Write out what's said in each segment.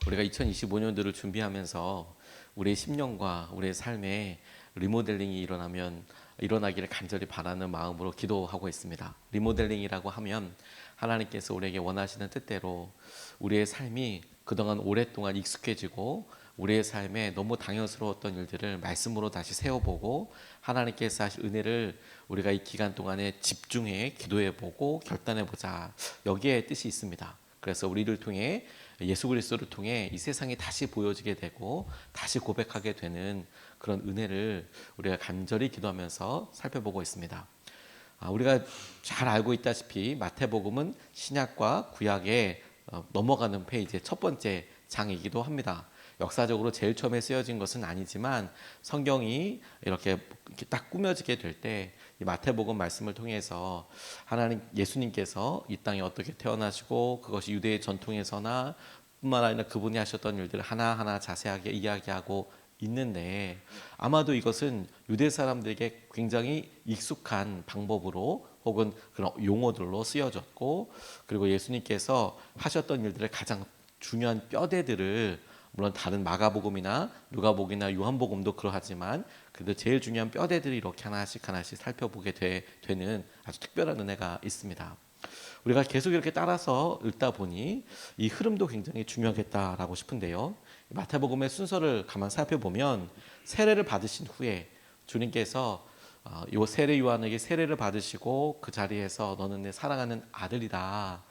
우리가 2025년도를 준비하면서 우리의 심령과 우리의 삶에 리모델링이 일어나기를 간절히 바라는 마음으로 기도하고 있습니다. 리모델링이라고 하면 하나님께서 우리에게 원하시는 뜻대로 우리의 삶이 그동안 오랫동안 익숙해지고 우리의 삶에 너무 당연스러웠던 일들을 말씀으로 다시 세워보고 하나님께서 하실 은혜를 우리가 이 기간 동안에 집중해 기도해보고 결단해보자, 여기에 뜻이 있습니다. 그래서 우리를 통해 예수 그리스도를 통해 이 세상이 다시 보여지게 되고 다시 고백하게 되는 그런 은혜를 우리가 간절히 기도하면서 살펴보고 있습니다. 우리가 잘 알고 있다시피 마태복음은 신약과 구약의 넘어가는 페이지의 첫 번째 장이기도 합니다. 역사적으로 제일 처음에 쓰여진 것은 아니지만 성경이 이렇게 딱 꾸며지게 될 때 이 마태복음 말씀을 통해서 하나님 예수님께서 이 땅에 어떻게 태어나시고 그것이 유대의 전통에서나 뿐만 아니라 그분이 하셨던 일들을 하나하나 자세하게 이야기하고 있는데, 아마도 이것은 유대 사람들에게 굉장히 익숙한 방법으로 혹은 그런 용어들로 쓰여졌고, 그리고 예수님께서 하셨던 일들의 가장 중요한 뼈대들을, 물론 다른 마가복음이나 누가복음이나 요한복음도 그러하지만 그래도 제일 중요한 뼈대들이 이렇게 하나씩 하나씩 살펴보게 되는 아주 특별한 은혜가 있습니다. 우리가 계속 이렇게 따라서 읽다 보니 이 흐름도 굉장히 중요하겠다라고 싶은데요. 마태복음의 순서를 가만 살펴보면 세례를 받으신 후에 주님께서 요 세례 요한에게 세례를 받으시고 그 자리에서 너는 내 사랑하는 아들이다,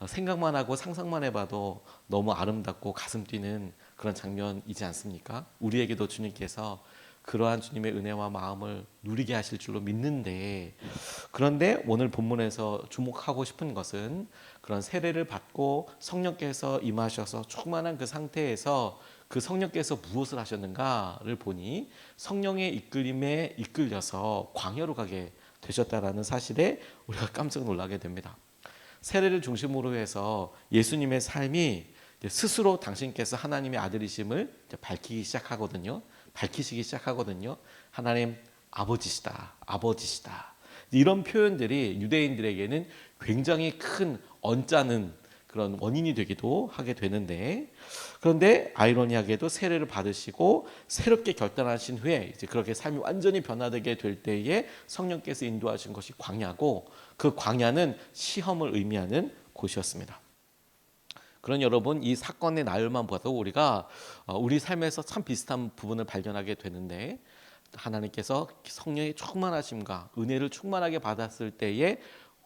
생각만 하고 상상만 해봐도 너무 아름답고 가슴 뛰는 그런 장면이지 않습니까? 우리에게도 주님께서 그러한 주님의 은혜와 마음을 누리게 하실 줄로 믿는데, 그런데 오늘 본문에서 주목하고 싶은 것은 그런 세례를 받고 성령께서 임하셔서 충만한 그 상태에서 그 성령께서 무엇을 하셨는가를 보니 성령의 이끌림에 이끌려서 광야로 가게 되셨다라는 사실에 우리가 깜짝 놀라게 됩니다. 세례를 중심으로 해서 예수님의 삶이 스스로 당신께서 하나님의 아들이심을 밝히시기 시작하거든요. 하나님 아버지시다. 이런 표현들이 유대인들에게는 굉장히 큰 언짢은 그런 원인이 되기도 하게 되는데, 그런데 아이러니하게도 세례를 받으시고 새롭게 결단하신 후에 이제 그렇게 삶이 완전히 변화되게 될 때에 성령께서 인도하신 것이 광야고, 그 광야는 시험을 의미하는 곳이었습니다. 그런 여러분, 이 사건의 나열만 봐도 우리가 우리 삶에서 참 비슷한 부분을 발견하게 되는데, 하나님께서 성령의 충만하심과 은혜를 충만하게 받았을 때에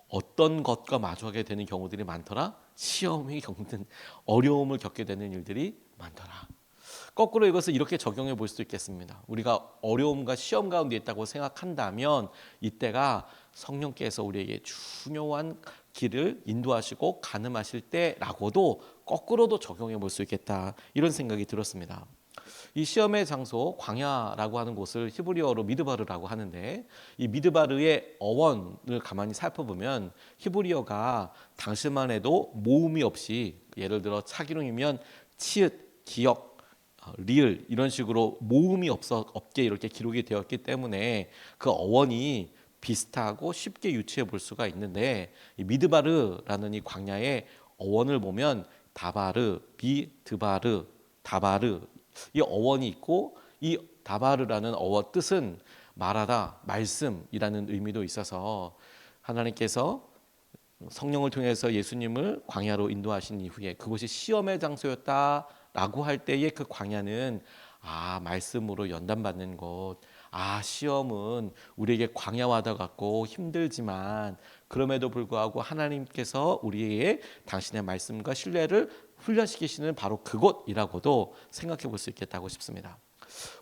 어떤 것과 마주하게 되는 경우들이 많더라? 시험이 겪는, 어려움을 겪게 되는 일들이 많더라. 거꾸로 이것을 이렇게 적용해 볼 수도 있겠습니다. 우리가 어려움과 시험 가운데 있다고 생각한다면 이때가 성령께서 우리에게 중요한 길을 인도하시고 가늠하실 때라고도 거꾸로도 적용해 볼 수 있겠다, 이런 생각이 들었습니다. 이 시험의 장소 광야라고 하는 곳을 히브리어로 미드바르라고 하는데, 이 미드바르의 어원을 가만히 살펴보면 히브리어가 당시만 해도 모음이 없이, 예를 들어 차기름이면 치읓, 기역, 리을 이런 식으로 모음이 없게 이렇게 기록이 되었기 때문에 그 어원이 비슷하고 쉽게 유추해 볼 수가 있는데, 이 미드바르라는 이 광야의 어원을 보면 다바르, 미드바르, 다바르, 이 어원이 있고, 이 다바르라는 어원 뜻은 말하다, 말씀이라는 의미도 있어서 하나님께서 성령을 통해서 예수님을 광야로 인도하신 이후에 그것이 시험의 장소였다라고 할 때의 그 광야는 말씀으로 연단받는 곳, 시험은 우리에게 광야와 같고 힘들지만 그럼에도 불구하고 하나님께서 우리의 당신의 말씀과 신뢰를 훈련시키시는 바로 그곳이라고도 생각해 볼 수 있겠다고 싶습니다.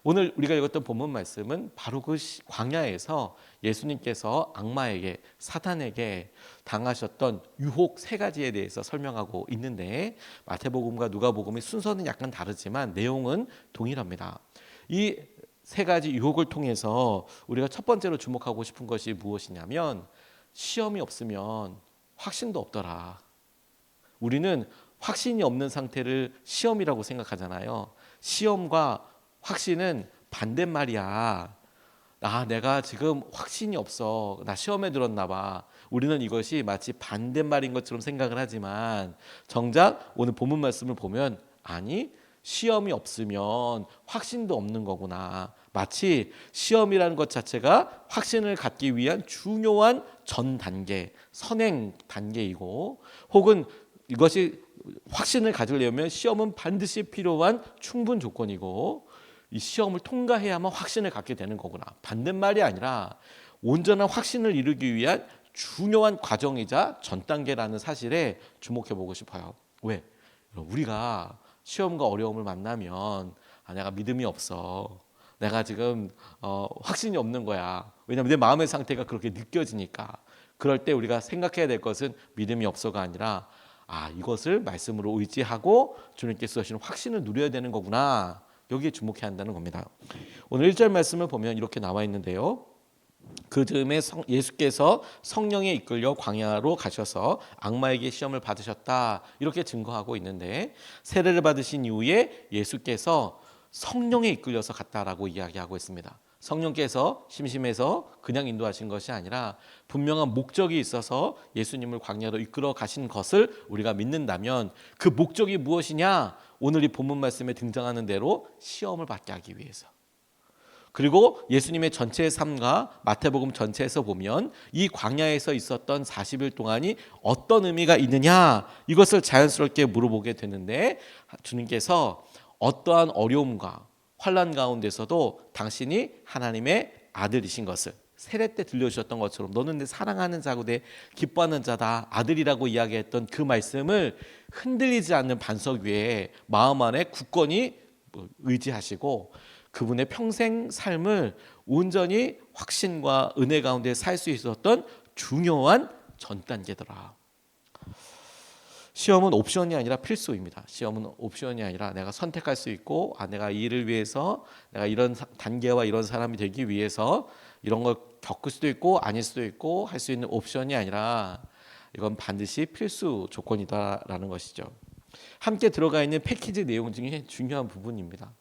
오늘 우리가 읽었던 본문 말씀은 바로 그 광야에서 예수님께서 악마에게, 사탄에게 당하셨던 유혹 세 가지에 대해서 설명하고 있는데, 마태복음과 누가복음의 순서는 약간 다르지만 내용은 동일합니다. 이 세 가지 유혹을 통해서 우리가 첫 번째로 주목하고 싶은 것이 무엇이냐면, 시험이 없으면 확신도 없더라. 우리는 확신이 없는 상태를 시험이라고 생각하잖아요. 시험과 확신은 반대말이야. 내가 지금 확신이 없어. 나 시험에 들었나 봐. 우리는 이것이 마치 반대말인 것처럼 생각을 하지만 정작 오늘 본문 말씀을 보면 아니, 시험이 없으면 확신도 없는 거구나. 마치 시험이라는 것 자체가 확신을 갖기 위한 중요한 전 단계, 선행 단계이고, 혹은 이것이 확신을 가지려면 시험은 반드시 필요한 충분 조건이고, 이 시험을 통과해야만 확신을 갖게 되는 거구나. 반대말이 아니라 온전한 확신을 이루기 위한 중요한 과정이자 전 단계라는 사실에 주목해 보고 싶어요. 왜? 우리가 시험과 어려움을 만나면 내가 믿음이 없어. 내가 지금 확신이 없는 거야. 왜냐하면 내 마음의 상태가 그렇게 느껴지니까. 그럴 때 우리가 생각해야 될 것은 믿음이 없어가 아니라 이것을 말씀으로 의지하고 주님께서 주시는 확신을 누려야 되는 거구나. 여기에 주목해야 한다는 겁니다. 오늘 1절 말씀을 보면 이렇게 나와 있는데요. 그 즈음에 예수께서 성령에 이끌려 광야로 가셔서 악마에게 시험을 받으셨다. 이렇게 증거하고 있는데, 세례를 받으신 이후에 예수께서 성령에 이끌려서 갔다라고 이야기하고 있습니다. 성령께서 심심해서 그냥 인도하신 것이 아니라 분명한 목적이 있어서 예수님을 광야로 이끌어 가신 것을 우리가 믿는다면, 그 목적이 무엇이냐? 오늘 이 본문 말씀에 등장하는 대로 시험을 받게 하기 위해서. 그리고 예수님의 전체의 삶과 마태복음 전체에서 보면 이 광야에서 있었던 40일 동안이 어떤 의미가 있느냐, 이것을 자연스럽게 물어보게 되는데, 주님께서 어떠한 어려움과 환난 가운데서도 당신이 하나님의 아들이신 것을 세례 때 들려주셨던 것처럼, 너는 내 사랑하는 자고 내 기뻐하는 자다, 아들이라고 이야기했던 그 말씀을 흔들리지 않는 반석 위에 마음 안에 굳건히 의지하시고, 그분의 평생 삶을 온전히 확신과 은혜 가운데 살 수 있었던 중요한 전 단계더라. 시험은 옵션이 아니라 필수입니다. 시험은 옵션이 아니라 내가 선택할 수 있고, 내가 이 일을 위해서, 내가 이런 단계와 이런 사람이 되기 위해서 이런 걸 겪을 수도 있고 아닐 수도 있고 할 수 있는 옵션이 아니라 이건 반드시 필수 조건이다라는 것이죠. 함께 들어가 있는 패키지 내용 중에 중요한 부분입니다.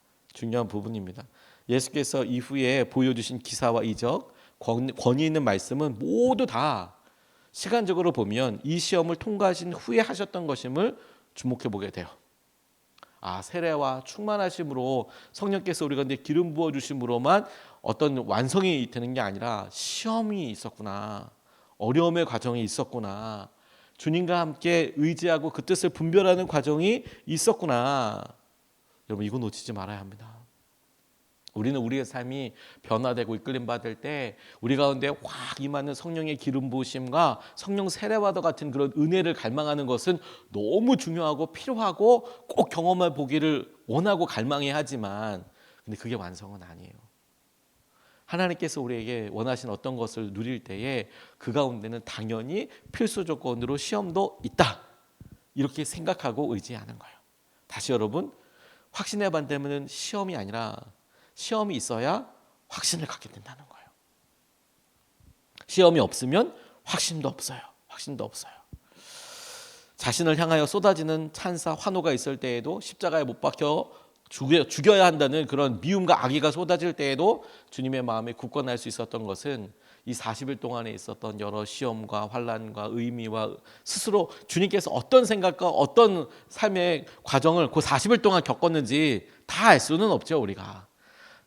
예수께서 이후에 보여주신 기사와 이적, 권위 있는 말씀은 모두 다 시간적으로 보면 이 시험을 통과하신 후에 하셨던 것임을 주목해 보게 돼요. 세례와 충만하심으로 성령께서 우리 가운데 기름 부어 주심으로만 어떤 완성이 되는 게 아니라 시험이 있었구나, 어려움의 과정이 있었구나, 주님과 함께 의지하고 그 뜻을 분별하는 과정이 있었구나. 여러분, 이거 놓치지 말아야 합니다. 우리는 우리의 삶이 변화되고 이끌림 받을 때 우리 가운데 확 임하는 성령의 기름 부으심과 성령 세례와도 같은 그런 은혜를 갈망하는 것은 너무 중요하고 필요하고 꼭 경험해 보기를 원하고 갈망해야 하지만, 근데 그게 완성은 아니에요. 하나님께서 우리에게 원하신 어떤 것을 누릴 때에 그 가운데는 당연히 필수 조건으로 시험도 있다, 이렇게 생각하고 의지하는 거예요. 다시 여러분, 확신의 반대는 시험이 아니라 시험이 있어야 확신을 갖게 된다는 거예요. 시험이 없으면 확신도 없어요. 자신을 향하여 쏟아지는 찬사, 환호가 있을 때에도, 십자가에 못 박혀 죽여야 한다는 그런 미움과 악의가 쏟아질 때에도 주님의 마음에 굳건할 수 있었던 것은 이 40일 동안에 있었던 여러 시험과 환난과 의미와 스스로 주님께서 어떤 생각과 어떤 삶의 과정을 그 40일 동안 겪었는지 다 알 수는 없죠, 우리가.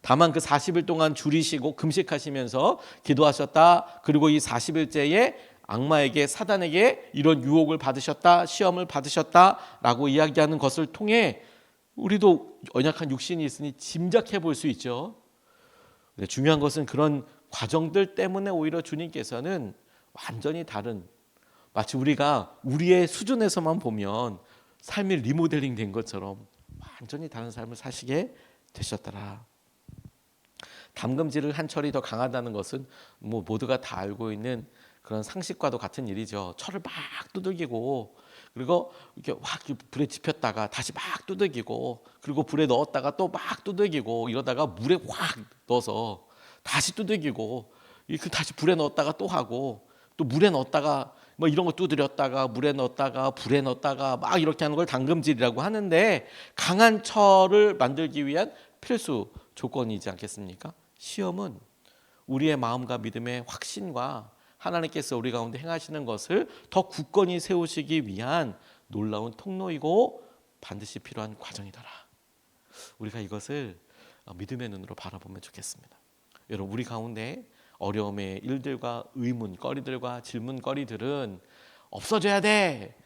다만 그 40일 동안 줄이시고 금식하시면서 기도하셨다, 그리고 이 40일째에 악마에게, 사단에게 이런 유혹을 받으셨다, 시험을 받으셨다라고 이야기하는 것을 통해 우리도 연약한 육신이 있으니 짐작해 볼 수 있죠. 근데 중요한 것은 그런 과정들 때문에 오히려 주님께서는 완전히 다른, 마치 우리가 우리의 수준에서만 보면 삶이 리모델링 된 것처럼 완전히 다른 삶을 사시게 되셨더라. 담금질을 한 철이 더 강하다는 것은 모두가 다 알고 있는 그런 상식과도 같은 일이죠. 철을 막 두들기고, 그리고 이렇게 확 불에 지폈다가 다시 막 두들기고, 그리고 불에 넣었다가 또 막 두들기고, 이러다가 물에 확 넣어서 다시 두들기고, 다시 불에 넣었다가 또 하고, 또 물에 넣었다가 이런 거 두드렸다가 물에 넣었다가 불에 넣었다가 막 이렇게 하는 걸 담금질이라고 하는데, 강한 철을 만들기 위한 필수 조건이지 않겠습니까? 시험은 우리의 마음과 믿음의 확신과 하나님께서 우리 가운데 행하시는 것을 더 굳건히 세우시기 위한 놀라운 통로이고 반드시 필요한 과정이더라. 우리가 이것을 믿음의 눈으로 바라보면 좋겠습니다. 여러분, 우리 가운데 어려움의 일들과 의문거리들과 질문거리들은 없어져야 돼.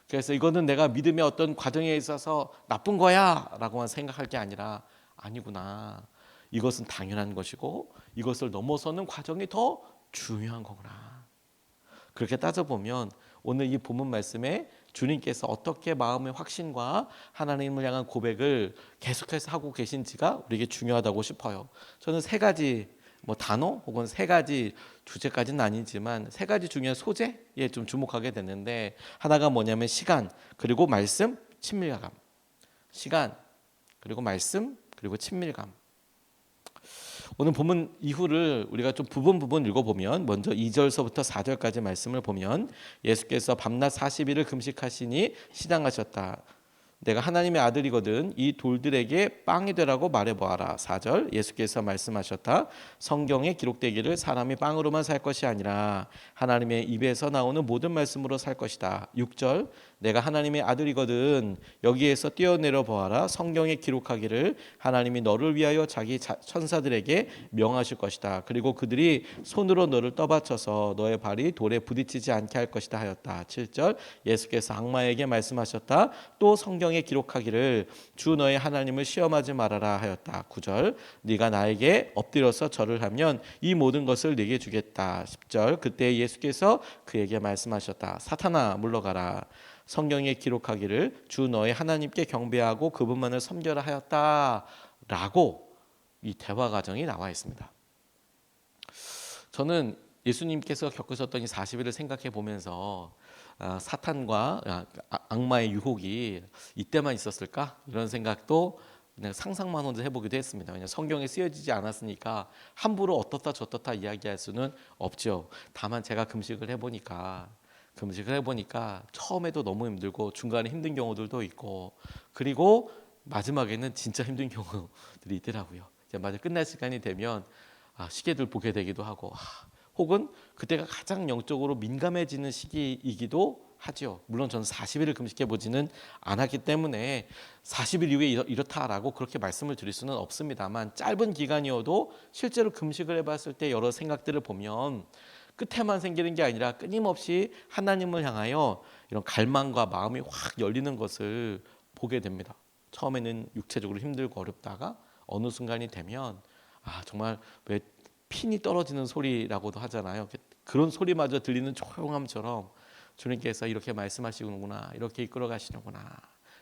그래서 이거는 내가 믿음의 어떤 과정에 있어서 나쁜 거야 라고만 생각할 게 아니라, 아니구나, 이것은 당연한 것이고 이것을 넘어서는 과정이 더 중요한 거구나. 그렇게 따져보면 오늘 이 본문 말씀에 주님께서 어떻게 마음의 확신과 하나님을 향한 고백을 계속해서 하고 계신지가 우리에게 중요하다고 싶어요. 저는 세 가지 단어 혹은 세 가지 주제까지는 아니지만 세 가지 중요한 소재에 좀 주목하게 됐는데, 하나가 뭐냐면 시간, 그리고 말씀, 친밀감. 시간, 그리고 말씀, 그리고 친밀감. 오늘 본문 이후를 우리가 좀 부분 읽어보면, 먼저 2절서부터 4절까지 말씀을 보면, 예수께서 밤낮 40일을 금식하시니 시장하셨다. 내가 하나님의 아들이거든 이 돌들에게 빵이 되라고 말해보아라. 4절, 예수께서 말씀하셨다. 성경에 기록되기를 사람이 빵으로만 살 것이 아니라 하나님의 입에서 나오는 모든 말씀으로 살 것이다. 6절, 내가 하나님의 아들이거든 여기에서 뛰어내려 보아라. 성경에 기록하기를 하나님이 너를 위하여 자기 천사들에게 명하실 것이다. 그리고 그들이 손으로 너를 떠받쳐서 너의 발이 돌에 부딪히지 않게 할 것이다 하였다. 7절, 예수께서 악마에게 말씀하셨다. 또 성경에 기록하기를 주 너의 하나님을 시험하지 말아라 하였다. 9절, 네가 나에게 엎드려서 절을 하면 이 모든 것을 네게 주겠다. 10절, 그때 예수께서 그에게 말씀하셨다. 사탄아 물러가라. 성경에 기록하기를 주 너의 하나님께 경배하고 그분만을 섬겨라 하였다 라고 이 대화 과정이 나와 있습니다. 저는 예수님께서 겪으셨던 이 40일을 생각해 보면서 사탄과 악마의 유혹이 이때만 있었을까? 이런 생각도 그냥 상상만 혼자 해보기도 했습니다. 왜냐하면 성경에 쓰여지지 않았으니까 함부로 어떻다 저떻다 이야기할 수는 없죠. 다만 제가 금식을 해보니까 처음에도 너무 힘들고 중간에 힘든 경우들도 있고, 그리고 마지막에는 진짜 힘든 경우들이 있더라고요. 맞아, 끝날 시간이 되면 시계들 보게 되기도 하고, 혹은 그때가 가장 영적으로 민감해지는 시기이기도 하죠. 물론 저는 40일을 금식해 보지는 않았기 때문에 40일 이후에 이렇다라고 그렇게 말씀을 드릴 수는 없습니다만, 짧은 기간이어도 실제로 금식을 해봤을 때 여러 생각들을 보면 끝에만 생기는 게 아니라 끊임없이 하나님을 향하여 이런 갈망과 마음이 확 열리는 것을 보게 됩니다. 처음에는 육체적으로 힘들고 어렵다가 어느 순간이 되면 정말 왜 핀이 떨어지는 소리라고도 하잖아요. 그런 소리마저 들리는 조용함처럼 주님께서 이렇게 말씀하시는구나, 이렇게 이끌어 가시는구나,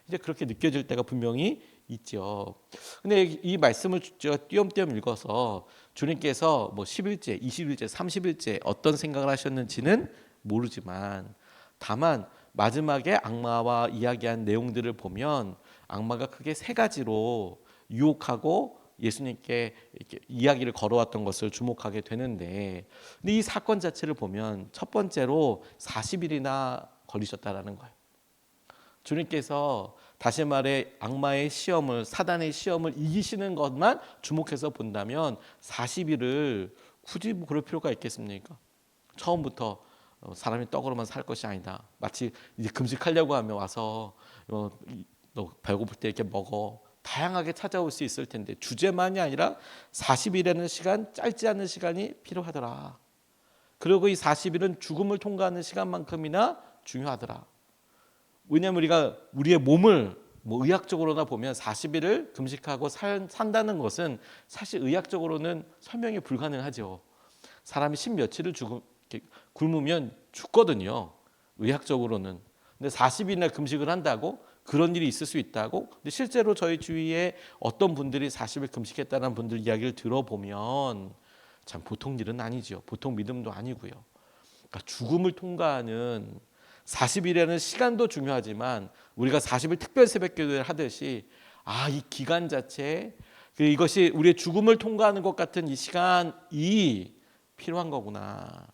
이제 그렇게 느껴질 때가 분명히 있죠. 근데 이 말씀을 띄엄띄엄 읽어서 주님께서 10일째, 20일째, 30일째 어떤 생각을 하셨는지는 모르지만, 다만 마지막에 악마와 이야기한 내용들을 보면 악마가 크게 세 가지로 유혹하고 예수님께 이렇게 이야기를 걸어왔던 것을 주목하게 되는데, 근데 이 사건 자체를 보면 첫 번째로 40일이나 걸리셨다라는 거예요. 주님께서 다시 말해 악마의 시험을, 사단의 시험을 이기시는 것만 주목해서 본다면 40일을 굳이 그럴 필요가 있겠습니까? 처음부터 사람이 떡으로만 살 것이 아니다. 마치 이제 금식하려고 하면 와서 너 배고플 때 이렇게 먹어. 다양하게 찾아올 수 있을 텐데 주제만이 아니라 40일이라는 시간, 짧지 않은 시간이 필요하더라. 그리고 이 40일은 죽음을 통과하는 시간만큼이나 중요하더라. 왜냐하면 우리가 우리의 몸을 의학적으로나 보면 40일을 금식하고 산다는 것은 사실 의학적으로는 설명이 불가능하죠. 사람이 10며칠을 굶으면 죽거든요, 의학적으로는. 근데 40일이나 금식을 한다고 그런 일이 있을 수 있다고? 근데 실제로 저희 주위에 어떤 분들이 40일 금식했다는 분들 이야기를 들어보면 참 보통 일은 아니죠. 보통 믿음도 아니고요. 그러니까 죽음을 통과하는 40일이라는 시간도 중요하지만 우리가 40일 특별 새벽 기도를 하듯이 이 기간 자체에 이것이 우리의 죽음을 통과하는 것 같은 이 시간이 필요한 거구나.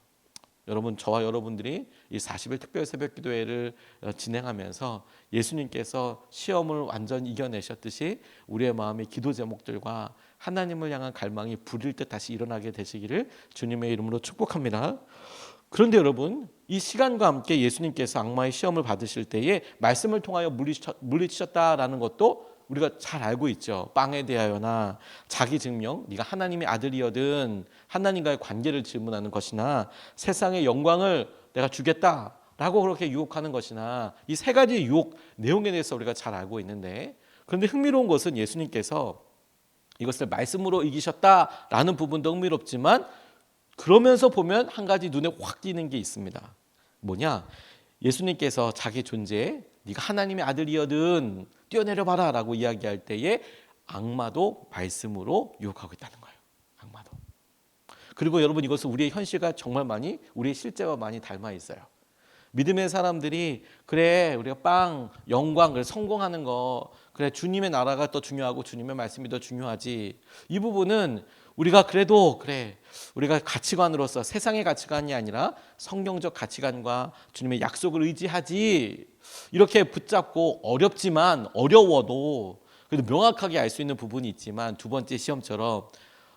여러분, 저와 여러분들이 이 40일 특별 새벽 기도회를 진행하면서 예수님께서 시험을 완전히 이겨내셨듯이 우리의 마음의 기도 제목들과 하나님을 향한 갈망이 불일 듯 다시 일어나게 되시기를 주님의 이름으로 축복합니다. 그런데 여러분, 이 시간과 함께 예수님께서 악마의 시험을 받으실 때에 말씀을 통하여 물리치셨다라는 것도 우리가 잘 알고 있죠. 빵에 대하여나 자기 증명, 네가 하나님의 아들이여든 하나님과의 관계를 질문하는 것이나 세상의 영광을 내가 주겠다라고 그렇게 유혹하는 것이나 이 세 가지 유혹 내용에 대해서 우리가 잘 알고 있는데, 그런데 흥미로운 것은 예수님께서 이것을 말씀으로 이기셨다라는 부분도 흥미롭지만 그러면서 보면 한 가지 눈에 확 띄는 게 있습니다. 뭐냐? 예수님께서 자기 존재, 네가 하나님의 아들이여든 뛰어내려봐라 라고 이야기할 때에 악마도 말씀으로 유혹하고 있다는 거예요. 악마도. 그리고 여러분, 이것은 우리의 현실과 정말 많이, 우리의 실제와 많이 닮아 있어요. 믿음의 사람들이 그래 우리가 빵, 영광, 그래 성공하는 거, 그래 주님의 나라가 더 중요하고 주님의 말씀이 더 중요하지. 이 부분은 우리가 그래도 그래 우리가 가치관으로서 세상의 가치관이 아니라 성경적 가치관과 주님의 약속을 의지하지, 이렇게 붙잡고 어렵지만 어려워도 그래도 명확하게 알 수 있는 부분이 있지만, 두 번째 시험처럼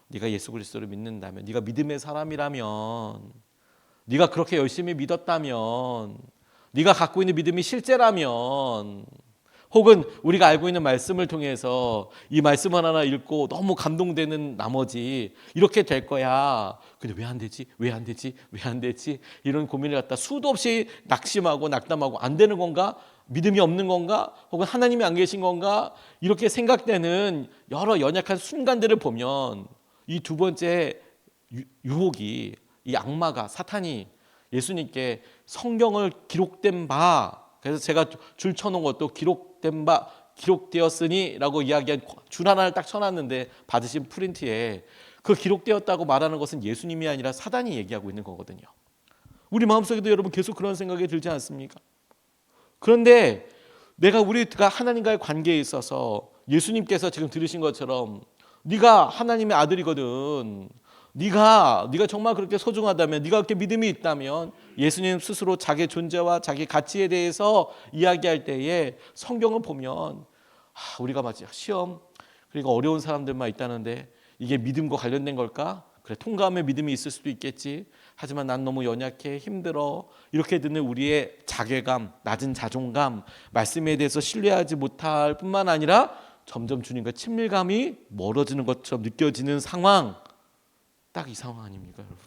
네가 예수 그리스도를 믿는다면, 네가 믿음의 사람이라면, 네가 그렇게 열심히 믿었다면, 네가 갖고 있는 믿음이 실제라면, 혹은 우리가 알고 있는 말씀을 통해서 이 말씀 하나 읽고 너무 감동되는 나머지 이렇게 될 거야. 근데 왜 안 되지? 왜 안 되지? 왜 안 되지? 이런 고민을 갖다 수도 없이 낙심하고 낙담하고, 안 되는 건가? 믿음이 없는 건가? 혹은 하나님이 안 계신 건가? 이렇게 생각되는 여러 연약한 순간들을 보면 이 두 번째 유혹이, 이 악마가, 사탄이 예수님께 성경을 기록된 바, 그래서 제가 줄 쳐놓은 것도 기록된 바, 기록되었으니 라고 이야기한 줄 하나를 딱 쳐놨는데 받으신 프린트에 그 기록되었다고 말하는 것은 예수님이 아니라 사단이 얘기하고 있는 거거든요. 우리 마음속에도 여러분 계속 그런 생각이 들지 않습니까? 그런데 우리가 하나님과의 관계에 있어서 예수님께서 지금 들으신 것처럼 네가 하나님의 아들이거든, 네가 정말 그렇게 소중하다면, 네가 그렇게 믿음이 있다면, 예수님 스스로 자기 존재와 자기 가치에 대해서 이야기할 때에 성경을 보면 우리가 마치 시험, 그리고 어려운 사람들만 있다는데 이게 믿음과 관련된 걸까? 그래, 통감의 믿음이 있을 수도 있겠지. 하지만 난 너무 연약해, 힘들어. 이렇게 듣는 우리의 자괴감, 낮은 자존감, 말씀에 대해서 신뢰하지 못할 뿐만 아니라 점점 주님과 친밀감이 멀어지는 것처럼 느껴지는 상황, 딱 이 상황 아닙니까, 여러분?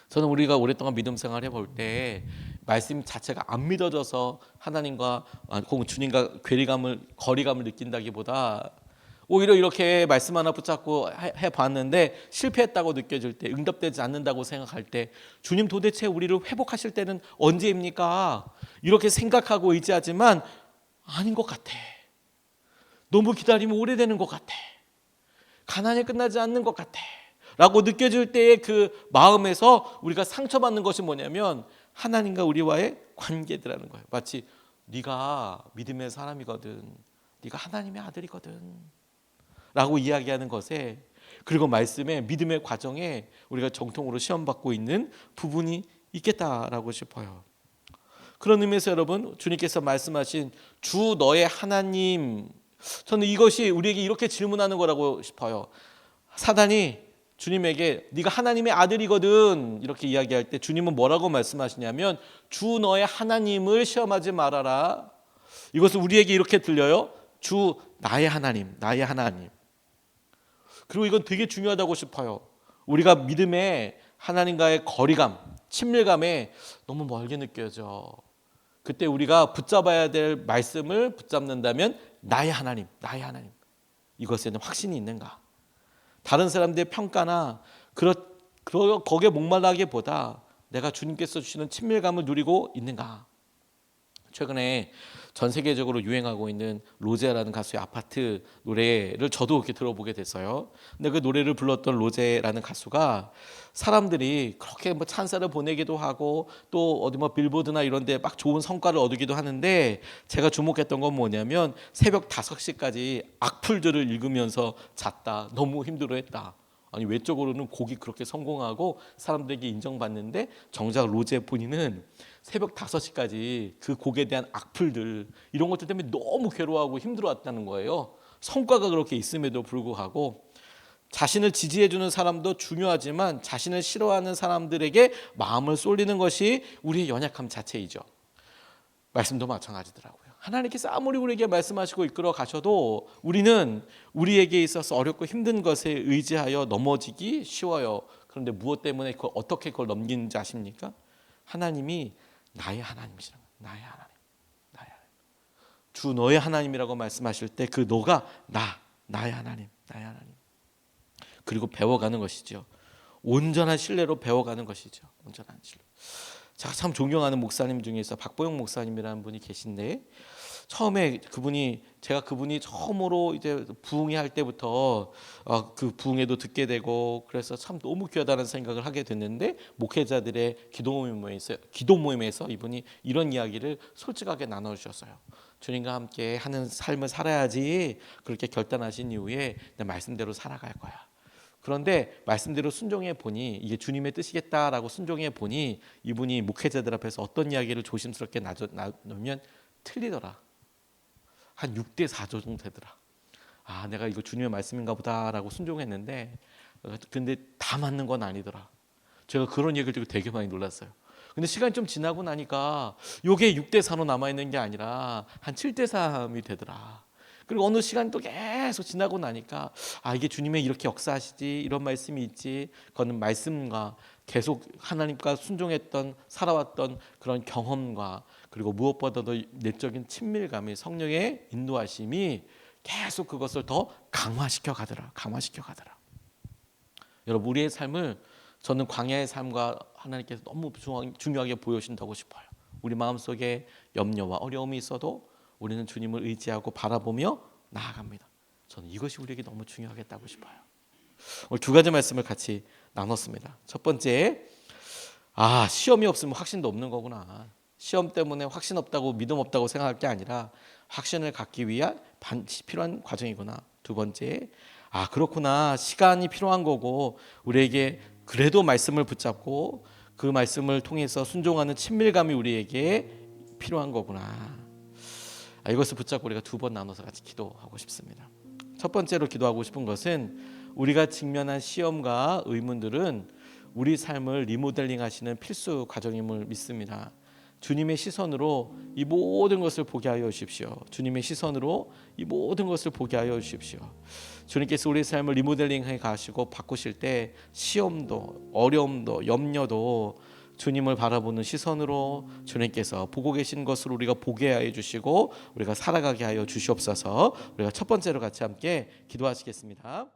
저는 우리가 오랫동안 믿음 생활 해볼 때 말씀 자체가 안 믿어져서 하나님과 혹은 주님과 거리감을 느낀다기보다 오히려 이렇게 말씀 하나 붙잡고 해봤는데 실패했다고 느껴질 때, 응답되지 않는다고 생각할 때, 주님 도대체 우리를 회복하실 때는 언제입니까? 이렇게 생각하고 의지하지만 아닌 것 같아. 너무 기다리면 오래되는 것 같아. 가난이 끝나지 않는 것 같아 라고 느껴질 때의 그 마음에서 우리가 상처받는 것이 뭐냐면 하나님과 우리와의 관계라는 거예요. 마치 네가 믿음의 사람이거든, 네가 하나님의 아들이거든 라고 이야기하는 것에, 그리고 말씀에, 믿음의 과정에 우리가 정통으로 시험받고 있는 부분이 있겠다라고 싶어요. 그런 의미에서 여러분, 주님께서 말씀하신 주 너의 하나님, 저는 이것이 우리에게 이렇게 질문하는 거라고 싶어요. 사단이 주님에게 네가 하나님의 아들이거든 이렇게 이야기할 때 주님은 뭐라고 말씀하시냐면 주 너의 하나님을 시험하지 말아라. 이것은 우리에게 이렇게 들려요. 주 나의 하나님, 나의 하나님. 그리고 이건 되게 중요하다고 싶어요. 우리가 믿음에 하나님과의 거리감, 친밀감에 너무 멀게 느껴져. 그때 우리가 붙잡아야 될 말씀을 붙잡는다면 나의 하나님, 나의 하나님, 이것에는 확신이 있는가? 다른 사람들의 평가나 거기에 목말라기보다 내가 주님께서 주시는 친밀감을 누리고 있는가? 최근에 전 세계적으로 유행하고 있는 로제라는 가수의 아파트 노래를 저도 이렇게 들어보게 됐어요. 근데 그 노래를 불렀던 로제라는 가수가 사람들이 그렇게 뭐 찬사를 보내기도 하고 또 어디 뭐 빌보드나 이런 데 막 좋은 성과를 얻기도 하는데, 제가 주목했던 건 뭐냐면 새벽 5시까지 악플들을 읽으면서 잤다. 너무 힘들어했다. 아니 외적으로는 곡이 그렇게 성공하고 사람들에게 인정받는데 정작 로제 본인은 새벽 5시까지 그 곡에 대한 악플들, 이런 것들 때문에 너무 괴로워하고 힘들어왔다는 거예요. 성과가 그렇게 있음에도 불구하고 자신을 지지해주는 사람도 중요하지만 자신을 싫어하는 사람들에게 마음을 쏠리는 것이 우리의 연약함 자체이죠. 말씀도 마찬가지더라고요. 하나님께서 아무리 우리에게 말씀하시고 이끌어 가셔도 우리는 우리에게 있어서 어렵고 힘든 것에 의지하여 넘어지기 쉬워요. 그런데 무엇 때문에 어떻게 그걸 넘기는지 아십니까? 하나님이 나의 하나님이시라는 거예요. 나의 하나님. 나의 하나님. 주 너의 하나님이라고 말씀하실 때 그 너가 나의 하나님. 나의 하나님. 그리고 배워가는 것이죠. 온전한 신뢰로 배워가는 것이죠. 온전한 신뢰. 제가 참 존경하는 목사님 중에서 박보영 목사님이라는 분이 계신데 처음에 제가 그분이 처음으로 이제 부흥회 할 때부터 그 부흥회도 듣게 되고 그래서 참 너무 귀하다는 생각을 하게 됐는데 목회자들의 기도 모임에서 이분이 이런 이야기를 솔직하게 나눠주셨어요. 주님과 함께 하는 삶을 살아야지 그렇게 결단하신 이후에 내 말씀대로 살아갈 거야. 그런데 말씀대로 순종해 보니 이게 주님의 뜻이겠다라고 순종해 보니 이분이 목회자들 앞에서 어떤 이야기를 조심스럽게 나누면 틀리더라. 한 6대4 정도 되더라. 내가 이거 주님의 말씀인가 보다라고 순종했는데 근데 다 맞는 건 아니더라. 제가 그런 얘기를 듣고 되게 많이 놀랐어요. 근데 시간이 좀 지나고 나니까 이게 6대4로 남아있는 게 아니라 한 7대3이 되더라. 그리고 어느 시간이 또 계속 지나고 나니까 이게 주님의 이렇게 역사하시지 이런 말씀이 있지. 그거는 말씀과 계속 하나님과 순종했던 살아왔던 그런 경험과 그리고 무엇보다도 내적인 친밀감이 성령의 인도하심이 계속 그것을 더 강화시켜 가더라. 여러분 우리의 삶을 저는 광야의 삶과 하나님께서 너무 중요하게 보여주신다고 싶어요. 우리 마음속에 염려와 어려움이 있어도 우리는 주님을 의지하고 바라보며 나아갑니다. 저는 이것이 우리에게 너무 중요하겠다고 싶어요. 오늘 두 가지 말씀을 같이 나눴습니다. 첫 번째, 시험이 없으면 확신도 없는 거구나. 시험 때문에 확신 없다고 믿음 없다고 생각할 게 아니라 확신을 갖기 위한 반드시 필요한 과정이구나. 두 번째, 그렇구나. 시간이 필요한 거고 우리에게 그래도 말씀을 붙잡고 그 말씀을 통해서 순종하는 친밀감이 우리에게 필요한 거구나. 이것을 붙잡고 우리가 두 번 나눠서 같이 기도하고 싶습니다. 첫 번째로 기도하고 싶은 것은 우리가 직면한 시험과 의문들은 우리 삶을 리모델링 하시는 필수 과정임을 믿습니다. 주님의 시선으로 이 모든 것을 보게 하여 주십시오. 주님의 시선으로 이 모든 것을 보게 하여 주십시오. 주님께서 우리 삶을 리모델링해 가시고 바꾸실 때 시험도 어려움도 염려도 주님을 바라보는 시선으로 주님께서 보고 계신 것을 우리가 보게 하여 주시고 우리가 살아가게 하여 주시옵소서. 우리가 첫 번째로 같이 함께 기도하시겠습니다.